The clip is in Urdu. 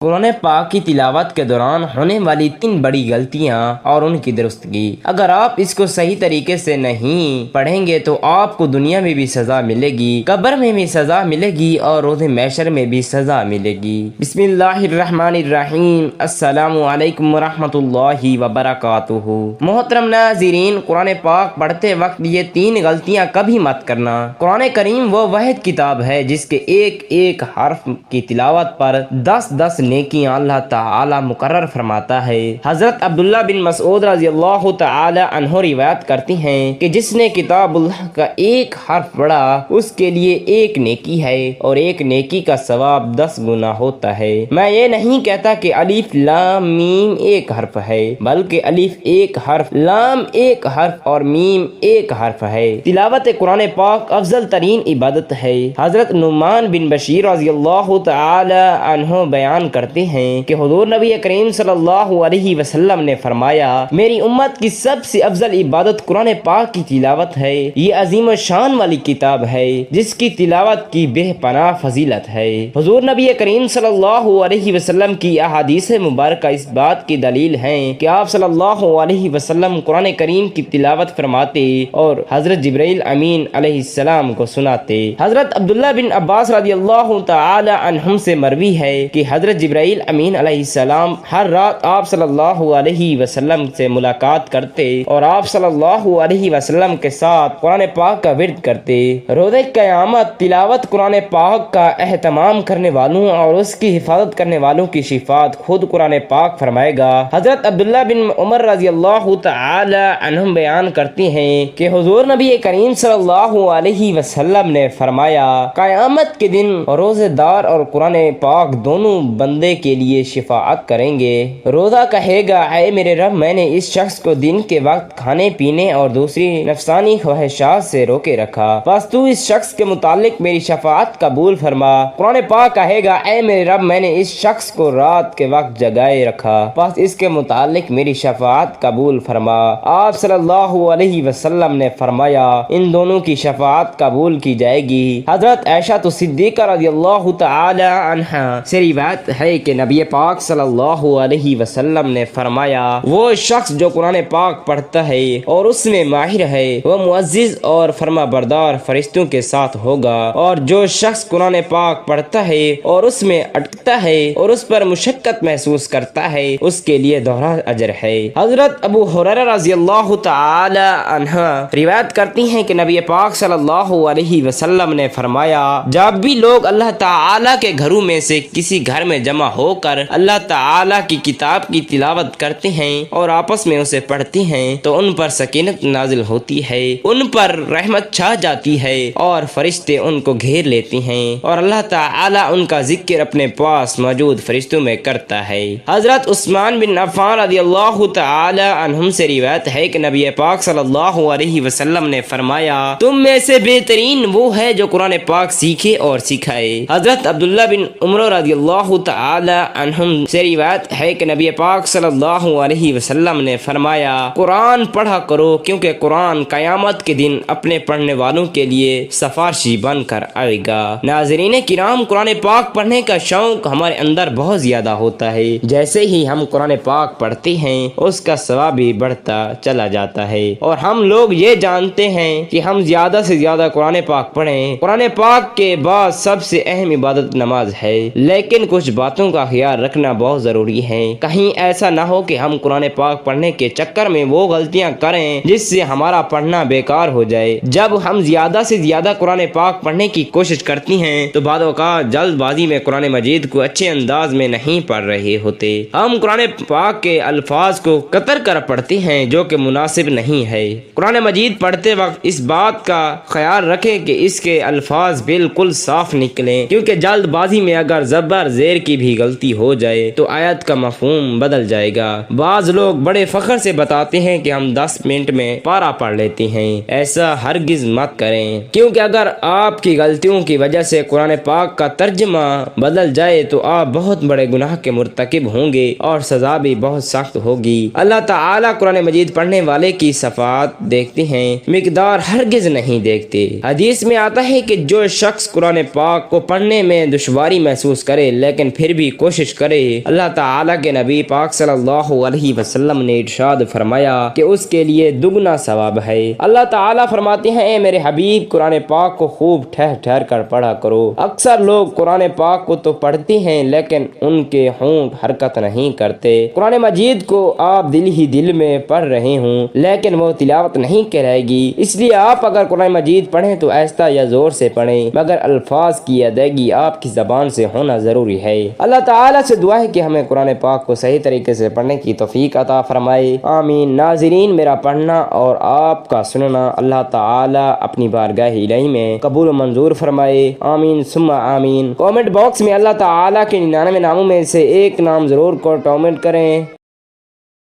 قرآن پاک کی تلاوت کے دوران ہونے والی 3 بڑی غلطیاں اور ان کی درستگی۔ اگر آپ اس کو صحیح طریقے سے نہیں پڑھیں گے تو آپ کو دنیا میں بھی سزا ملے گی، قبر میں بھی سزا ملے گی اور روز محشر میں بھی سزا ملے گی۔ بسم اللہ الرحمن الرحیم۔ السلام علیکم ورحمۃ اللہ وبرکاتہ۔ محترم ناظرین، قرآن پاک پڑھتے وقت یہ 3 غلطیاں کبھی مت کرنا۔ قرآن کریم وہ واحد کتاب ہے جس کے ایک ایک حرف کی تلاوت پر 10 نیکیاں اللہ تعالی مقرر فرماتا ہے۔ حضرت عبداللہ بن مسعود رضی اللہ تعالی عنہ روایت کرتی ہیں کہ جس نے کتاب اللہ کا ایک حرف پڑھا اس کے لیے 1 نیکی ہے اور 1 نیکی کا ثواب 10 گنا ہوتا ہے۔ میں یہ نہیں کہتا کہ الف لام میم 1 حرف ہے، بلکہ الف 1 حرف، لام 1 حرف اور میم 1 حرف ہے۔ تلاوت قرآن پاک افضل ترین عبادت ہے۔ حضرت نعمان بن بشیر رضی اللہ تعالی عنہ بیان کرتے ہیں کہ حضور نبی کریم صلی اللہ علیہ وسلم نے فرمایا، میری امت کی سب سے افضل عبادت قرآن پاک کی تلاوت ہے۔ یہ عظیم و شان والی کتاب ہے جس کی تلاوت کی بے پناہ فضیلت ہے۔ حضور نبی کریم صلی اللہ علیہ وسلم کی احادیث مبارکہ اس بات کی دلیل ہیں کہ آپ صلی اللہ علیہ وسلم قرآن کریم کی تلاوت فرماتے اور حضرت جبرائیل امین علیہ السلام کو سناتے۔ حضرت عبداللہ بن عباس رضی اللہ تعالی عنہم سے مروی ہے کہ حضرت جبرائیل امین علیہ السلام ہر رات آپ صلی اللہ علیہ وسلم سے ملاقات کرتے اور آپ صلی اللہ علیہ وسلم کے ساتھ قرآن پاک کا ورد کرتے۔ روز قیامت تلاوت قرآن پاک کا اہتمام کرنے والوں اور اس کی حفاظت کرنے والوں کی شفاعت خود قرآن پاک فرمائے گا۔ حضرت عبداللہ بن عمر رضی اللہ تعالی عنہم بیان کرتے ہیں کہ حضور نبی کریم صلی اللہ علیہ وسلم نے فرمایا، قیامت کے دن روزے دار اور قرآن پاک دونوں بندے کے لیے شفاعت کریں گے۔ روزہ کہے گا، اے میرے رب، میں نے اس شخص کو دن کے وقت کھانے پینے اور دوسری نفسانی خواہشات سے روکے رکھا، بس تو اس شخص کے متعلق میری شفاعت قبول فرما۔ قرآن پاک کہے گا، اے میرے رب، میں نے اس شخص کو رات کے وقت جگائے رکھا، بس اس کے متعلق میری شفاعت قبول فرما۔ آپ صلی اللہ علیہ وسلم نے فرمایا، ان دونوں کی شفاعت قبول کی جائے گی۔ حضرت عائشہ صدیقہ رضی اللہ تعالی عنہا سے روایت ہے کہ نبی پاک صلی اللہ علیہ وسلم نے فرمایا، وہ شخص جو قرآن پاک پڑھتا ہے اور اس میں ماہر ہے وہ معزز اور فرما بردار فرشتوں کے ساتھ ہوگا، اور جو شخص قرآن پاک پڑھتا ہے اور اس میں اٹکتا ہے اور اس پر مشقت محسوس کرتا ہے اس کے لیے دوہرا اجر ہے۔ حضرت ابو ہریرہ رضی اللہ تعالی عنہ روایت کرتی ہیں کہ نبی پاک صلی اللہ علیہ وسلم نے فرمایا، جب بھی لوگ اللہ تعالی کے گھروں میں سے کسی گھر میں جمع ہو کر اللہ تعالی کی کتاب کی تلاوت کرتے ہیں اور آپس میں اسے پڑھتے ہیں تو ان پر سکینت نازل ہوتی ہے، ان پر رحمت چھا جاتی ہے اور فرشتے ان کو گھیر لیتے ہیں اور اللہ تعالی ان کا ذکر اپنے پاس موجود فرشتوں میں کرتا ہے۔ حضرت عثمان بن عفان رضی اللہ تعالی عنہم سے روایت ہے کہ نبی پاک صلی اللہ علیہ وسلم نے فرمایا، تم میں سے بہترین وہ ہے جو قرآن پاک سیکھے اور سکھائے۔ حضرت عبداللہ بن عمر رضی اللہ تعالی عنہم سے روایت ہے کہ نبی پاک صلی اللہ علیہ وسلم نے فرمایا، قرآن پڑھا کرو کیونکہ قرآن قیامت کے دن اپنے پڑھنے والوں کے لیے سفارشی بن کر آئے گا۔ ناظرین کرام، قرآن پاک پڑھنے کا شوق ہمارے اندر بہت زیادہ ہوتا ہے۔ جیسے ہی ہم قرآن پاک پڑھتے ہیں اس کا ثواب بھی بڑھتا چلا جاتا ہے، اور ہم لوگ یہ جانتے ہیں کہ ہم زیادہ سے زیادہ قرآن پاک پڑھیں۔ قرآن پاک کے بعد سب سے اہم عبادت نماز ہے، لیکن کچھ باتوں کا خیال رکھنا بہت ضروری ہے۔ کہیں ایسا نہ ہو کہ ہم قرآن پاک پڑھنے کے چکر میں وہ غلطیاں کریں جس سے ہمارا پڑھنا بیکار ہو جائے۔ جب ہم زیادہ سے زیادہ قرآن پاک پڑھنے کی کوشش کرتی ہیں تو بعض اوقات جلد بازی میں قرآن مجید کو اچھے انداز میں نہیں پڑھ رہے ہوتے، ہم قرآن پاک کے الفاظ کو قطر کر پڑھتے ہیں جو کہ مناسب نہیں ہے۔ قرآن مجید پڑھتے وقت اس بات کا خیال رکھیں کہ اس کے الفاظ بالکل صاف نکلیں، کیونکہ جلد بازی میں اگر زبر زیر کی بھی غلطی ہو جائے تو آیت کا مفہوم بدل جائے گا۔ بعض لوگ بڑے فخر سے بتاتے ہیں کہ ہم 10 منٹ میں پارہ پڑھ لیتے ہیں، ایسا ہرگز مت کریں، کیونکہ اگر آپ کی غلطیوں کی وجہ سے قرآن پاک کا ترجمہ بدل جائے تو آپ بہت بڑے گناہ کے مرتکب ہوں گے اور سزا بھی بہت سخت ہوگی۔ اللہ تعالیٰ قرآن مجید پڑھنے والے کی صفات دیکھتے ہیں، مقدار ہرگز نہیں دیکھتے۔ حدیث میں آتا ہے کہ جو شخص قرآن پاک کو پڑھنے میں دشواری محسوس کرے لیکن پھر پھر بھی کوشش کرے۔ اللہ تعالیٰ کے نبی پاک صلی اللہ علیہ وسلم نے ارشاد فرمایا کہ اس کے لیے دگنا ثواب ہے۔ اللہ تعالیٰ فرماتے ہیں اے میرے حبیب قرآن پاک کو خوب ٹھہر ٹھہر کر پڑھا کرو۔ اکثر لوگ قرآن پاک کو تو پڑھتے ہیں لیکن ان کے ہونٹ حرکت نہیں کرتے۔ قرآن مجید کو آپ دل ہی دل میں پڑھ رہے ہوں لیکن وہ تلاوت نہیں کہلائے گی، اس لیے آپ اگر قرآن مجید پڑھیں تو آہستہ یا زور سے پڑھیں، مگر الفاظ کی ادائیگی آپ کی زبان سے ہونا ضروری ہے۔ اللہ تعالیٰ سے دعا ہے کہ ہمیں قرآن پاک کو صحیح طریقے سے پڑھنے کی توفیق عطا فرمائے، آمین۔ ناظرین، میرا پڑھنا اور آپ کا سننا اللہ تعالیٰ اپنی بارگاہ الہی میں قبول و منظور فرمائے، آمین ثم آمین۔ کامنٹ باکس میں اللہ تعالیٰ کے 99 ناموں میں سے ایک نام ضرور کامنٹ کریں۔